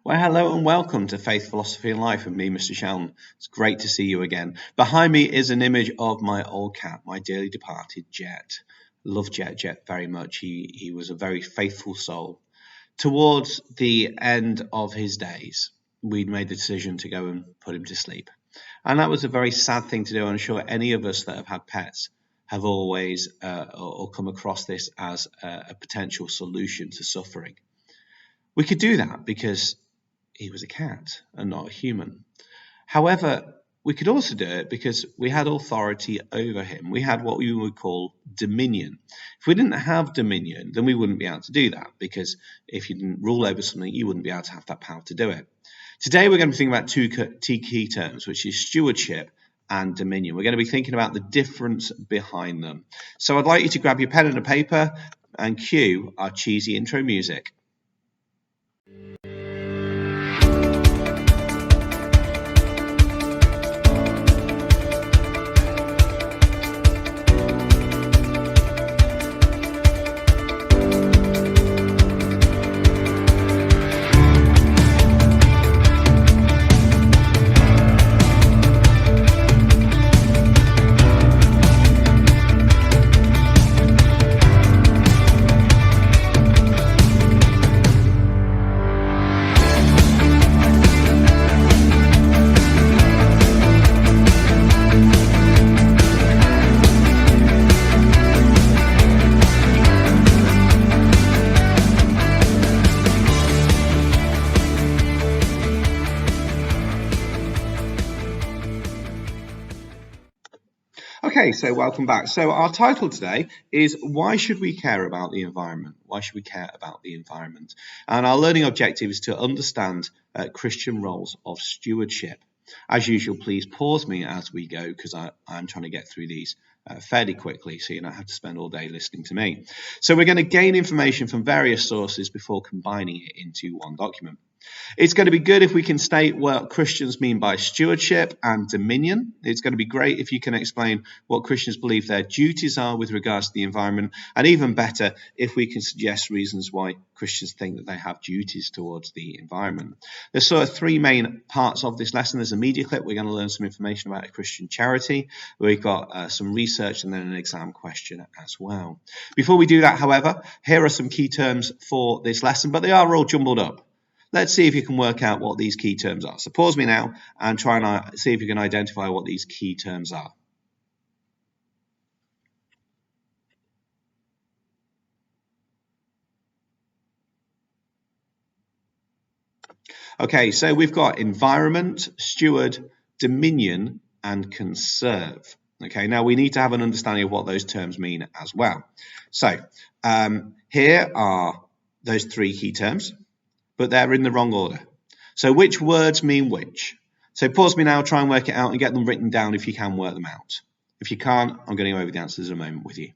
Well, hello and welcome to Faith, Philosophy and Life with me, Mr. Sheldon. It's great to see you again. Behind me is an image of my old cat, my dearly departed Jet. Love Jet very much. He was a very faithful soul. Towards the end of his days, we'd made the decision to go and put him to sleep. And that was a very sad thing to do. I'm sure any of us that have had pets have always or come across this as a potential solution to suffering. We could do that because he was a cat and not a human. However, we could also do it because we had authority over him. We had what we would call dominion. If we didn't have dominion, then we wouldn't be able to do that, because if you didn't rule over something, you wouldn't be able to have that power to do it. Today, we're going to be thinking about two key terms, which is stewardship and dominion. We're going to be thinking about the difference behind them. So I'd like you to grab your pen and a paper and cue our cheesy intro music. Okay, so welcome back. So our title today is Why Should We Care About the Environment? Why should we care about the environment? And our learning objective is to understand Christian roles of stewardship. As usual, please pause me as we go, because I'm trying to get through these fairly quickly, so you don't have to spend all day listening to me. So we're going to gain information from various sources before combining it into one document. It's going to be good if we can state what Christians mean by stewardship and dominion. It's going to be great if you can explain what Christians believe their duties are with regards to the environment, and even better if we can suggest reasons why Christians think that they have duties towards the environment. There's sort of three main parts of this lesson. There's a media clip. We're going to learn some information about a Christian charity. We've got some research and then an exam question as well. Before we do that, however, here are some key terms for this lesson, but they are all jumbled up. Let's see if you can work out what these key terms are. So pause me now and try and see if you can identify what these key terms are. Okay, so we've got environment, steward, dominion, and conserve. Okay, now we need to have an understanding of what those terms mean as well. So here are those three key terms, but they're in the wrong order. So which words mean which? So pause me now, try and work it out and get them written down if you can work them out. If you can't, I'm going to go over the answers in a moment with you.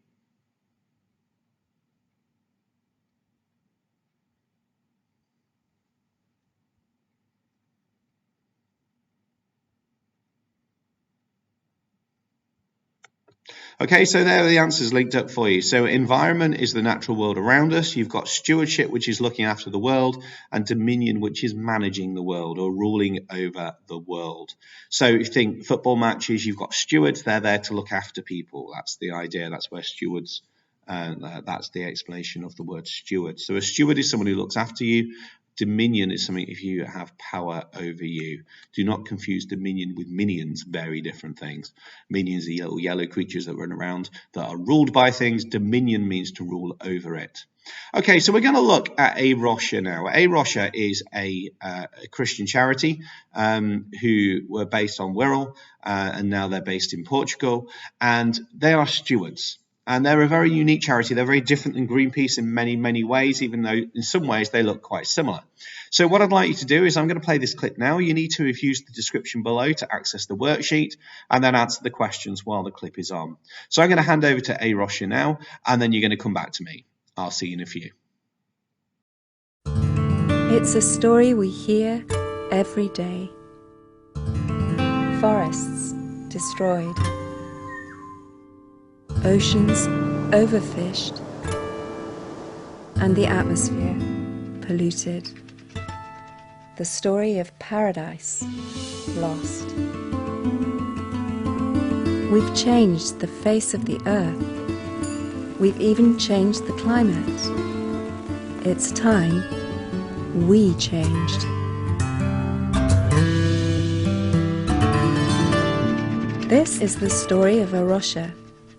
Okay, so there are the answers linked up for you. So environment is the natural world around us. You've got stewardship, which is looking after the world, and dominion, which is managing the world or ruling over the world. So you think football matches, you've got stewards, they're there to look after people. That's the idea. That's where stewards, that's the explanation of the word steward. So a steward is someone who looks after you. Dominion is something if you have power over you. Do not confuse dominion with minions, very different things. Minions are little yellow creatures that run around that are ruled by things. Dominion means to rule over it. Okay, so we're going to look at a Rocha now. A Rocha is a Christian charity who were based on Wirral, and now they're based in Portugal, and they are stewards. And they're a very unique charity. They're very different than Greenpeace in many, many ways, even though in some ways they look quite similar. So what I'd like you to do is I'm going to play this clip now. You need to use the description below to access the worksheet and then answer the questions while the clip is on. So I'm going to hand over to A. Rocha now, and then you're going to come back to me. I'll see you in a few. It's a story we hear every day. Forests destroyed. Oceans overfished, and the atmosphere polluted. the story of paradise lost. We've changed the face of the earth. We've even changed the climate. It's time we changed. This is the story of Rocha,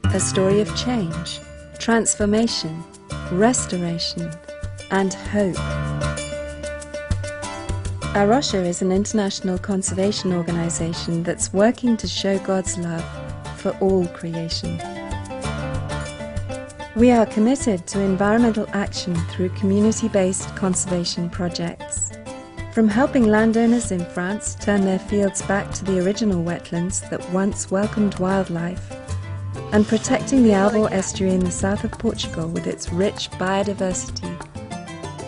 a story of change, transformation, restoration, and hope. Rocha is an international conservation organization that's working to show God's love for all creation. We are committed to environmental action through community-based conservation projects. From helping landowners in France turn their fields back to the original wetlands that once welcomed wildlife, and protecting the Alvor estuary in the south of Portugal with its rich biodiversity,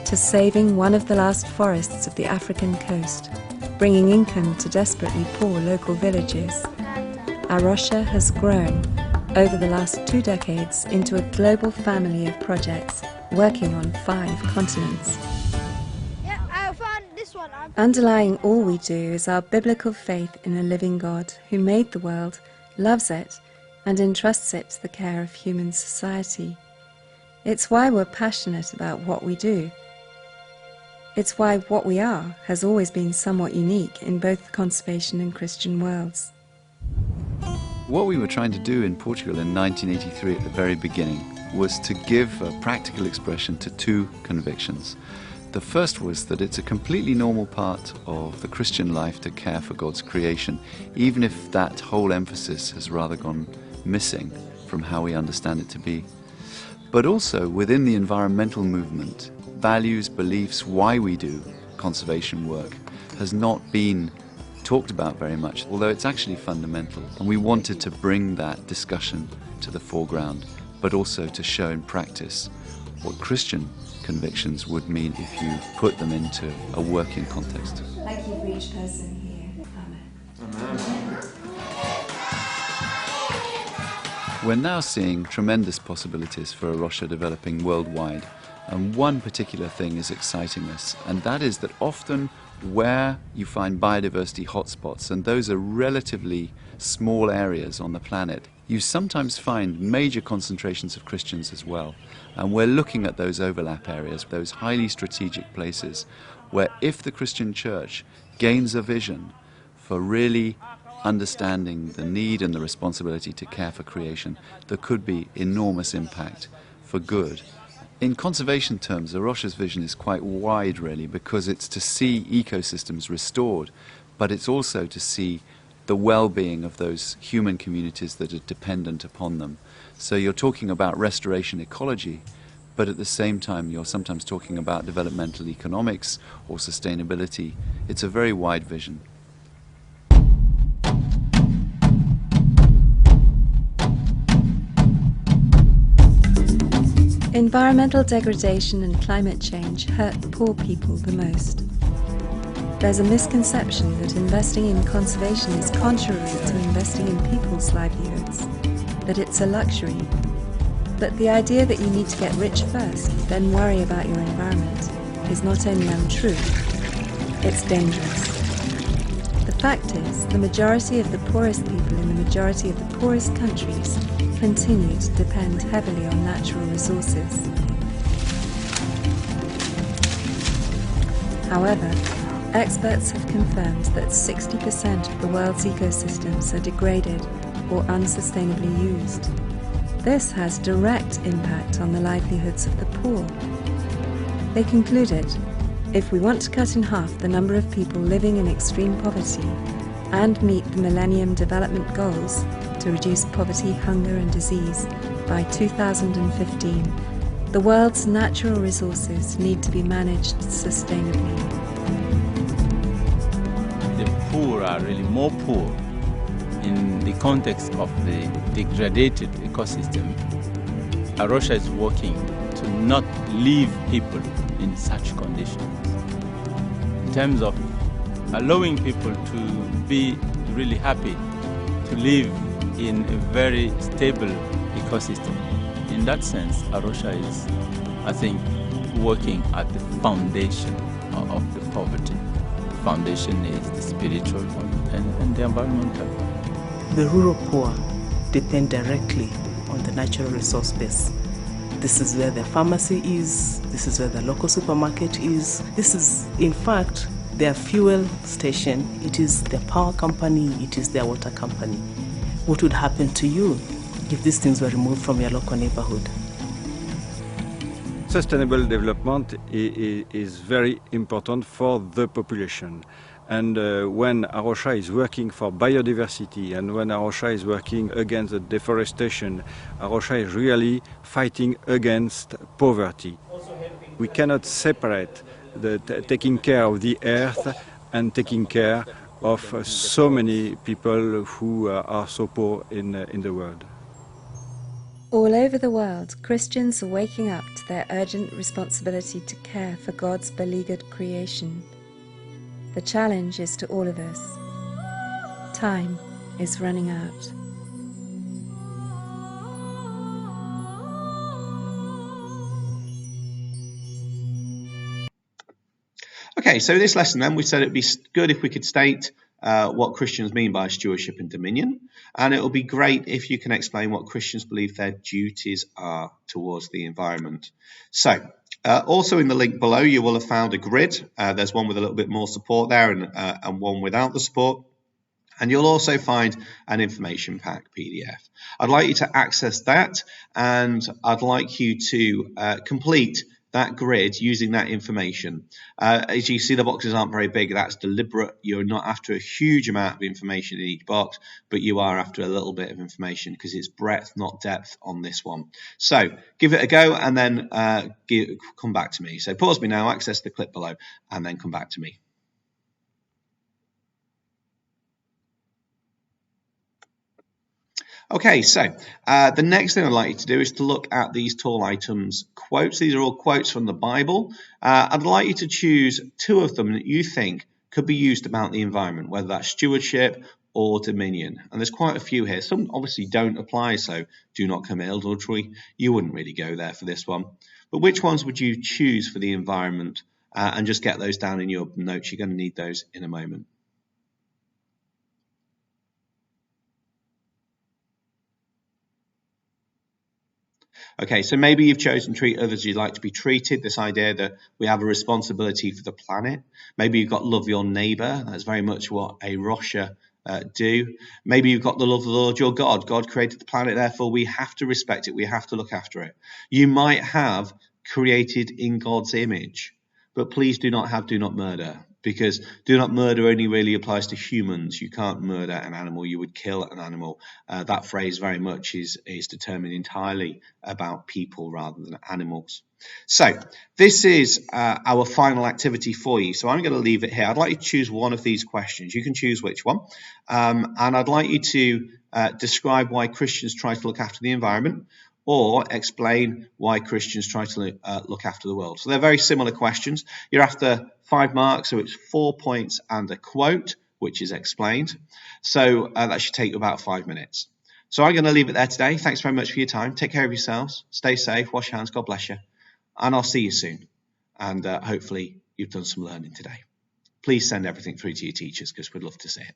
to saving one of the last forests of the African coast, bringing income to desperately poor local villages, Rocha has grown over the last 2 decades into a global family of projects working on 5 continents. Underlying all we do is our biblical faith in a living God who made the world, loves it, and entrusts it to the care of human society. It's why we're passionate about what we do. It's why what we are has always been somewhat unique in both the conservation and Christian worlds. What we were trying to do in Portugal in 1983 at the very beginning was to give a practical expression to 2 convictions. The first was that it's a completely normal part of the Christian life to care for God's creation, even if that whole emphasis has rather gone missing from how we understand it to be. But also within the environmental movement, values, beliefs, why we do conservation work has not been talked about very much, although it's actually fundamental. And we wanted to bring that discussion to the foreground, but also to show in practice what Christian convictions would mean if you put them into a working context. Thank you for each person here. Amen. Amen. We're now seeing tremendous possibilities for Rocha developing worldwide, and one particular thing is exciting us, and that is that often where you find biodiversity hotspots, and those are relatively small areas on the planet, you sometimes find major concentrations of Christians as well. And we're looking at those overlap areas, those highly strategic places where if the Christian church gains a vision for really understanding the need and the responsibility to care for creation, there could be enormous impact for good. In conservation terms, Rocha's vision is quite wide really, because it's to see ecosystems restored, but it's also to see the well-being of those human communities that are dependent upon them. So you're talking about restoration ecology, but at the same time you're sometimes talking about developmental economics or sustainability. It's a very wide vision. Environmental degradation and climate change hurt poor people the most. There's a misconception that investing in conservation is contrary to investing in people's livelihoods, that it's a luxury. But the idea that you need to get rich first, then worry about your environment, is not only untrue, it's dangerous. The fact is, the majority of the poorest people in the majority of the poorest countries continue to depend heavily on natural resources. However, experts have confirmed that 60% of the world's ecosystems are degraded or unsustainably used. This has direct impact on the livelihoods of the poor. They concluded, if we want to cut in half the number of people living in extreme poverty and meet the Millennium Development Goals to reduce poverty, hunger and disease by 2015, the world's natural resources need to be managed sustainably. The poor are really more poor in the context of the degraded ecosystem. Rocha is working to not leave people in such conditions, in terms of allowing people to be really happy to live in a very stable ecosystem. In that sense, Rocha is, I think, working at the foundation of the poverty. foundation is the spiritual and the environmental. The rural poor depend directly on the natural resource base. This is where the pharmacy is, this is where the local supermarket is, this is, in fact, their fuel station, it is their power company, it is their water company. What would happen to you if these things were removed from your local neighborhood? Sustainable development is very important for the population. And when Rocha is working for biodiversity and when Rocha is working against the deforestation, Rocha is really fighting against poverty. We cannot separate the taking care of the earth and taking care of so many people who are so poor in the world. All over the world, Christians are waking up to their urgent responsibility to care for God's beleaguered creation. The challenge is to all of us. Time is running out. Okay, so this lesson then, we said it'd be good if we could state what Christians mean by stewardship and dominion, and it will be great if you can explain what Christians believe their duties are towards the environment. So, also in the link below, you will have found a grid. There's one with a little bit more support there and one without the support. And you'll also find an information pack PDF. I'd like you to access that, and I'd like you to complete that grid using that information. As you see, the boxes aren't very big. That's deliberate. You're not after a huge amount of information in each box, but you are after a little bit of information because it's breadth, not depth on this one. So give it a go and then come back to me. So pause me now, access the clip below, and then come back to me. Okay, so the next thing I'd like you to do is to look at these tall items quotes. These are all quotes from the Bible. I'd like you to choose two of them that you think could be used about the environment, whether that's stewardship or dominion. And there's quite a few here. Some obviously don't apply, so do not commit adultery. You wouldn't really go there for this one. But which ones would you choose for the environment? And just get those down in your notes. You're going to need those in a moment. Okay, so maybe you've chosen to treat others as you'd like to be treated, this idea that we have a responsibility for the planet. Maybe you've got love your neighbour. That's very much what a Rocha do. Maybe you've got the love of the Lord your God. God created the planet, therefore we have to respect it. We have to look after it. You might have created in God's image, but please do not have do not murder, because do not murder only really applies to humans. You can't murder an animal. You would kill an animal. That phrase very much is determined entirely about people rather than animals. So this is our final activity for you. So I'm going to leave it here. I'd like you to choose one of these questions. You can choose which one. And I'd like you to describe why Christians try to look after the environment, or explain why Christians try to look after the world. So they're very similar questions. You're after 5 marks, so it's 4 points and a quote, which is explained. So that should take you about 5 minutes. So I'm going to leave it there today. Thanks very much for your time. Take care of yourselves. Stay safe. Wash your hands. God bless you. And I'll see you soon. And hopefully you've done some learning today. Please send everything through to your teachers because we'd love to see it.